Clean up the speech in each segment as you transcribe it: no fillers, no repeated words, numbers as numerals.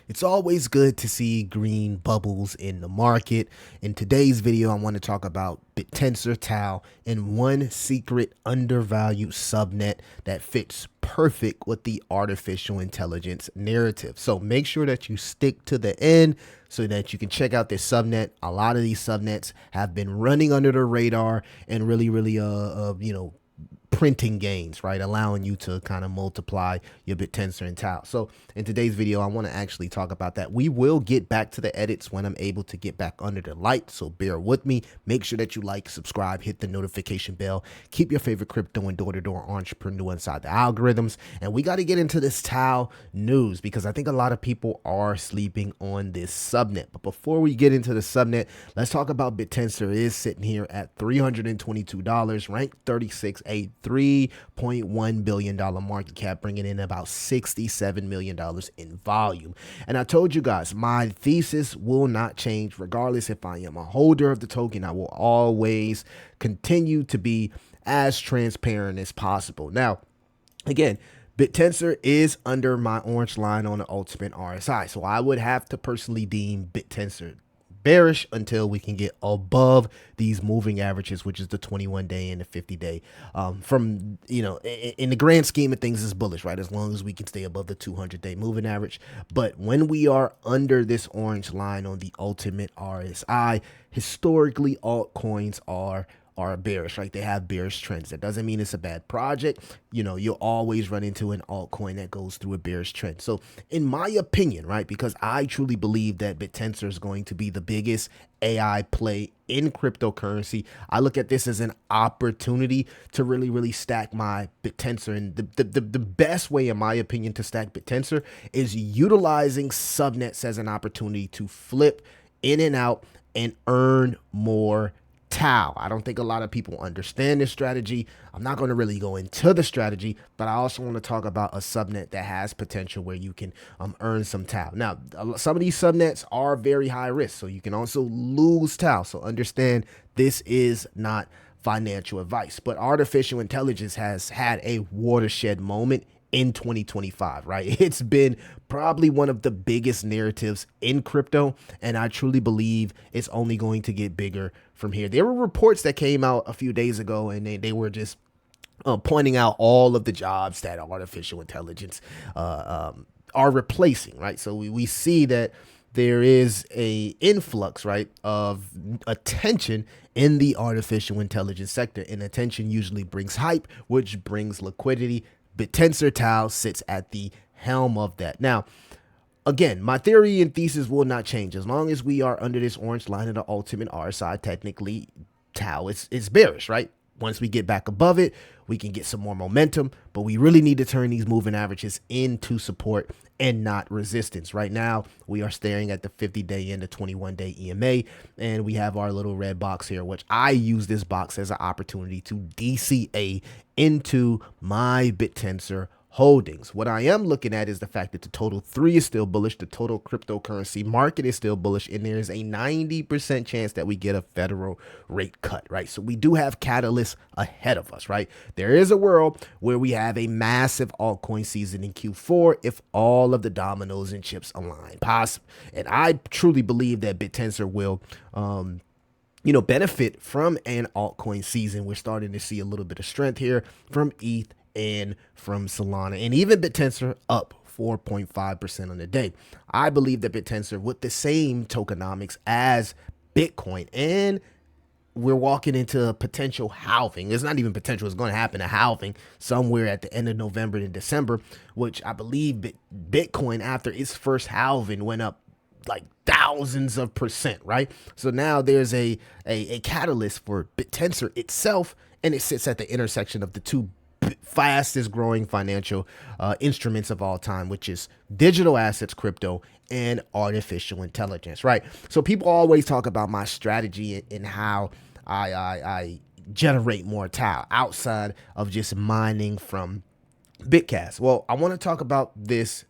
It's always good to see green bubbles in the market. In today's video, I want to talk about Bittensor Tau and one secret undervalued subnet that fits perfect with the artificial intelligence narrative. So make sure that you stick to the end so that you can check out this subnet. A lot of these subnets have been running under the radar and really, printing gains, right? Allowing you to kind of multiply your Bittensor and Tau. So in today's video, I want to actually talk about that. We will get back to the edits when I'm able to get back under the light. So bear with me. Make sure that you like, subscribe, hit the notification bell, keep your favorite crypto and door-to-door entrepreneur inside the algorithms. And we got to get into this Tau news because I think a lot of people are sleeping on this subnet. But before we get into the subnet, let's talk about Bittensor. It is sitting here at $322, ranked 36, a $3.1 billion market cap, bringing in about $67 million in volume. And I told you guys, my thesis will not change regardless if I am a holder of the token. I will always continue to be as transparent as possible. Now, again, Bittensor is under my orange line on the ultimate RSI. So I would have to personally deem Bittensor bearish until we can get above these moving averages, which is the 21-day and the 50-day. In the grand scheme of things, is bullish, right? As long as we can stay above the 200-day moving average. But when we are under this orange line on the ultimate RSI, historically altcoins are bearish, right? They have bearish trends. That doesn't mean it's a bad project. You'll always run into an altcoin that goes through a bearish trend. So in my opinion, right, because I truly believe that Bittensor is going to be the biggest AI play in cryptocurrency, I look at this as an opportunity to really stack my Bittensor. And the best way, in my opinion, to stack Bittensor is utilizing subnets as an opportunity to flip in and out and earn more Tau. I don't think a lot of people understand this strategy. I'm not going to really go into the strategy, but I also want to talk about a subnet that has potential where you can earn some Tau. Now, some of these subnets are very high risk, so you can also lose Tau. So understand this is not financial advice, but artificial intelligence has had a watershed moment in 2025, right? It's been probably one of the biggest narratives in crypto, and I truly believe it's only going to get bigger from here. There were reports that came out a few days ago, and they were just pointing out all of the jobs that artificial intelligence are replacing, right? So we see that there is a influx, right, of attention in the artificial intelligence sector, and attention usually brings hype, which brings liquidity. Bittensor Tau sits at the helm of that. Now, again, my theory and thesis will not change. As long as we are under this orange line of the ultimate RSI, technically, Tau is bearish, right? Once we get back above it, we can get some more momentum, but we really need to turn these moving averages into support and not resistance. Right now, we are staring at the 50-day and the 21-day EMA, and we have our little red box here, which I use this box as an opportunity to DCA into my Bittensor holdings. What I am looking at is the fact that the total 3 is still bullish, the total cryptocurrency market is still bullish, and there's a 90% chance that we get a federal rate cut, right? So we do have catalysts ahead of us, right? There is a world where we have a massive altcoin season in Q4 if all of the dominoes and chips align. Possible. And I truly believe that Bittensor will benefit from an altcoin season. We're starting to see a little bit of strength here from ETH and from Solana, and even Bittensor up 4.5% on the day. I believe that Bittensor, with the same tokenomics as Bitcoin, and we're walking into a potential halving. It's not even potential. It's going to happen, a halving somewhere at the end of November and December, which I believe Bitcoin, after its first halving, went up like thousands of percent, right? So now there's a catalyst for Bittensor itself, and it sits at the intersection of the two fastest growing financial instruments of all time, which is digital assets, crypto, and artificial intelligence, right? So people always talk about my strategy and how I generate more Tau outside of just mining from Bitcast. Well, I want to talk about this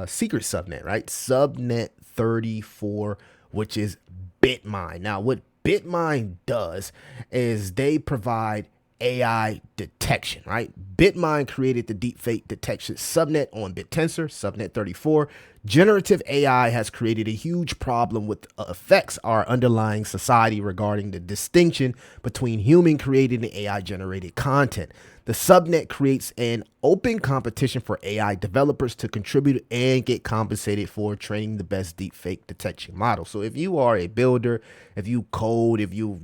secret subnet, right? Subnet 34, which is BitMind. Now, what BitMind does is they provide AI detection, right? BitMind created the deepfake detection subnet on Bittensor, Subnet 34. Generative AI has created a huge problem with affects our underlying society regarding the distinction between human created and AI generated content. The subnet creates an open competition for AI developers to contribute and get compensated for training the best deepfake detection model. So if you are a builder, if you code, if you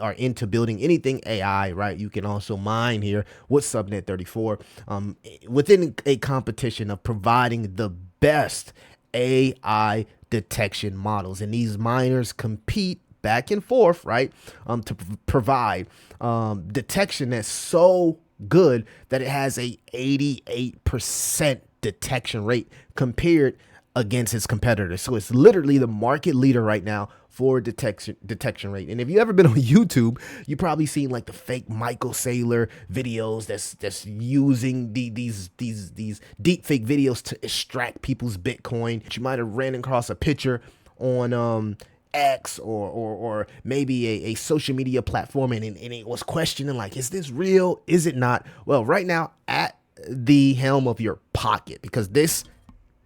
are into building anything AI, right, you can also mine here with Subnet 34 within a competition of providing the best AI detection models. And these miners compete back and forth, right, to provide detection that's so good that it has a 88% detection rate compared against its competitors. So it's literally the market leader right now for detection rate. And if you ever been on YouTube, you probably seen like the fake Michael Saylor videos that's using these deep fake videos to extract people's Bitcoin. You might have ran across a picture on X or maybe a social media platform, and it was questioning like, is this real? Is it not? Well, right now at the helm of your pocket, because this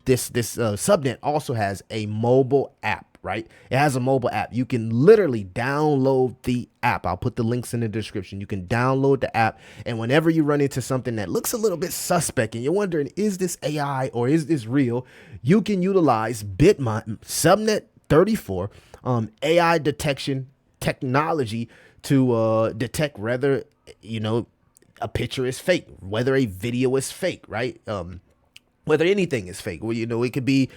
subnet also has a mobile app, right? It has a mobile app. You can literally download the app. I'll put the links in the description. You can download the app, and whenever you run into something that looks a little bit suspect and you're wondering, is this AI or is this real? You can utilize BitMind Subnet 34 AI detection technology to detect whether a picture is fake, whether a video is fake, right? Whether anything is fake. Well, it could be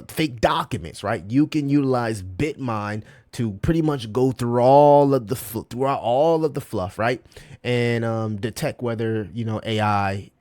fake documents, right? You can utilize BitMind to pretty much go through all of the fluff, right, and detect whether AI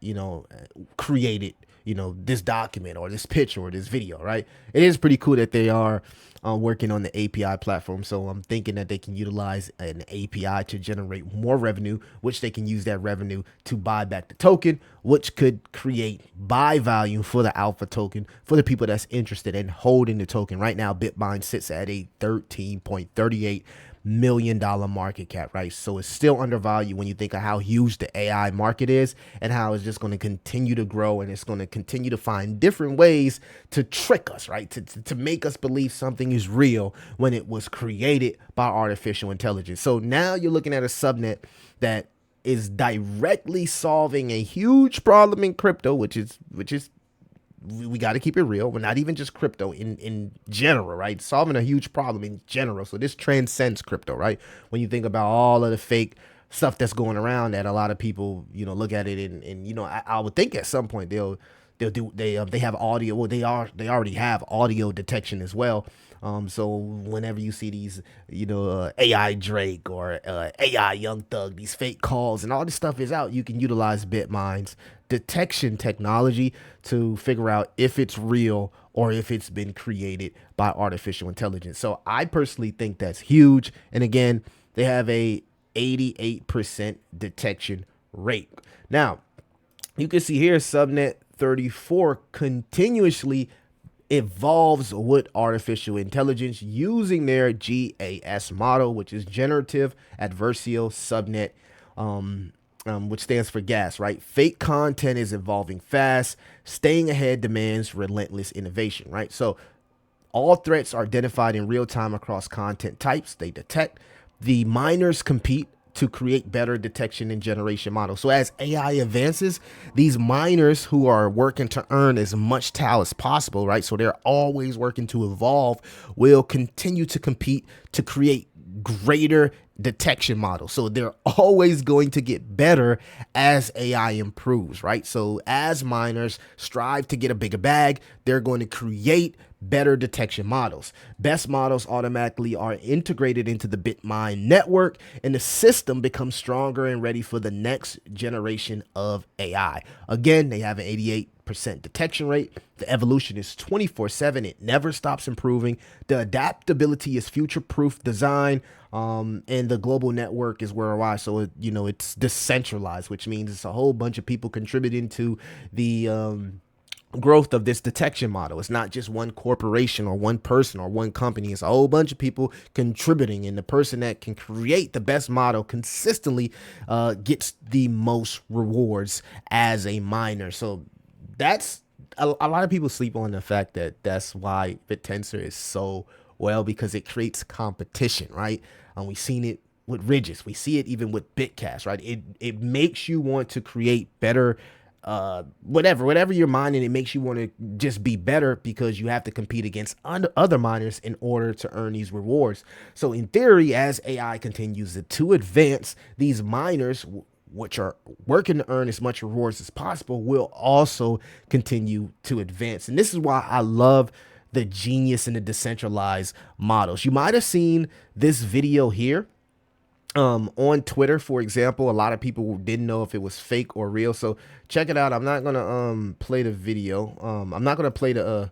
created this document or this picture or this video, right? It is pretty cool that they are working on the API platform. So I'm thinking that they can utilize an API to generate more revenue, which they can use that revenue to buy back the token, which could create buy value for the alpha token for the people that's interested in holding the token. Right now, BitMind sits at a $13.38 million market cap, right? So it's still undervalued when you think of how huge the AI market is and how it's just going to continue to grow, and it's going to continue to find different ways to trick us, right? To make us believe something is real when it was created by artificial intelligence. So now you're looking at a subnet that is directly solving a huge problem in crypto, which is we got to keep it real. We're not even just crypto in general, right? Solving a huge problem in general. So this transcends crypto, right? When you think about all of the fake stuff that's going around, that a lot of people, look at it and I would think at some point they have audio. Well, they already have audio detection as well. So whenever you see these, AI Drake or AI Young Thug, these fake calls and all this stuff is out, you can utilize BitMind's detection technology to figure out if it's real or if it's been created by artificial intelligence. So I personally think that's huge. And again, they have a 88% detection rate. Now, you can see here Subnet 34 continuously evolves with artificial intelligence using their GAS model, which is generative adversarial subnet, which stands for GAS, right? Fake content is evolving fast. Staying ahead demands relentless innovation, right? So all threats are identified in real time across content types. They detect. The miners compete to create better detection and generation models. So as AI advances, these miners who are working to earn as much TAL as possible, right? So they're always working to evolve, will continue to compete to create greater detection models. So they're always going to get better as AI improves, right? So as miners strive to get a bigger bag, they're going to create better detection models. Best models automatically are integrated into the BitMind network, and the system becomes stronger and ready for the next generation of AI. Again, they have an 88% detection rate. The evolution is 24/7. It never stops improving. The adaptability is future-proof design, and the global network is worldwide. So, it's decentralized, which means it's a whole bunch of people contributing to the growth of this detection model. It's not just one corporation or one person or one company. It's a whole bunch of people contributing, and the person that can create the best model consistently gets the most rewards as a miner. So that's a lot of people sleep on the fact that that's why Bittensor is so well, because it creates competition, right? And we've seen it with Ridges. We see it even with Bitcash, right? It makes you want to create better whatever you're mining. It makes you want to just be better because you have to compete against other miners in order to earn these rewards. So in theory, as AI continues to advance, these miners, which are working to earn as much rewards as possible, will also continue to advance. And this is why I love the genius and the decentralized models. You might have seen this video here on Twitter, for example. A lot of people didn't know if it was fake or real. So check it out. I'm not gonna play the video. I'm not gonna play the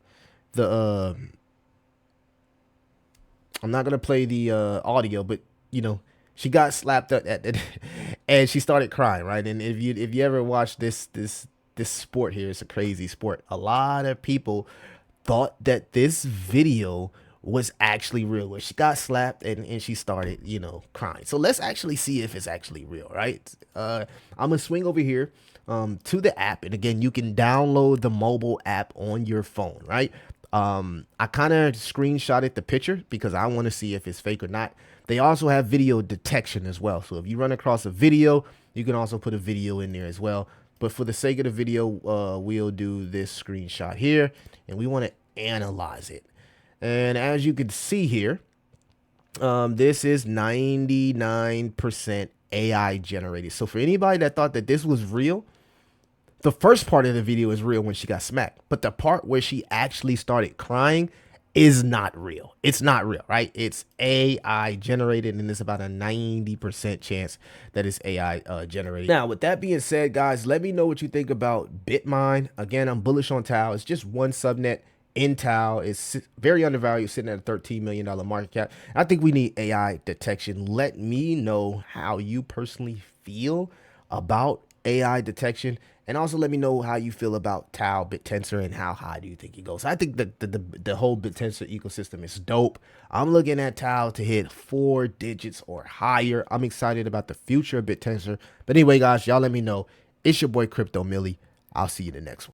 I'm not gonna play the audio, but you know, she got slapped at and she started crying, right? And if you ever watch this sport here, it's a crazy sport. A lot of people thought that this video was actually real, where she got slapped and she started, you know, crying. So let's actually see if it's actually real, right? I'm gonna swing over here to the app, and again, you can download the mobile app on your phone, right? I kind of screenshotted the picture because I want to see if it's fake or not. They also have video detection as well. So if you run across a video, you can also put a video in there as well. But for the sake of the video, we'll do this screenshot here, and we want to analyze it. And as you can see here, this is 99% AI generated. So for anybody that thought that this was real, the first part of the video is real when she got smacked, but the part where she actually started crying is not real. It's not real, right? It's AI generated, and it's about a 90% chance that it's AI generated. Now, with that being said, guys, let me know what you think about BitMind. Again, I'm bullish on Tau. It's just one subnet in Tau. It's very undervalued, sitting at a $13 million market cap. I think we need AI detection. Let me know how you personally feel about AI detection, and also let me know how you feel about Tau, Bittensor, and how high do you think it goes. I think that the whole Bittensor ecosystem is dope. I'm looking at Tau to hit 4 digits or higher. I'm excited about the future of Bittensor. But anyway, guys, y'all let me know. It's your boy Crypto Millie. I'll see you in the next one.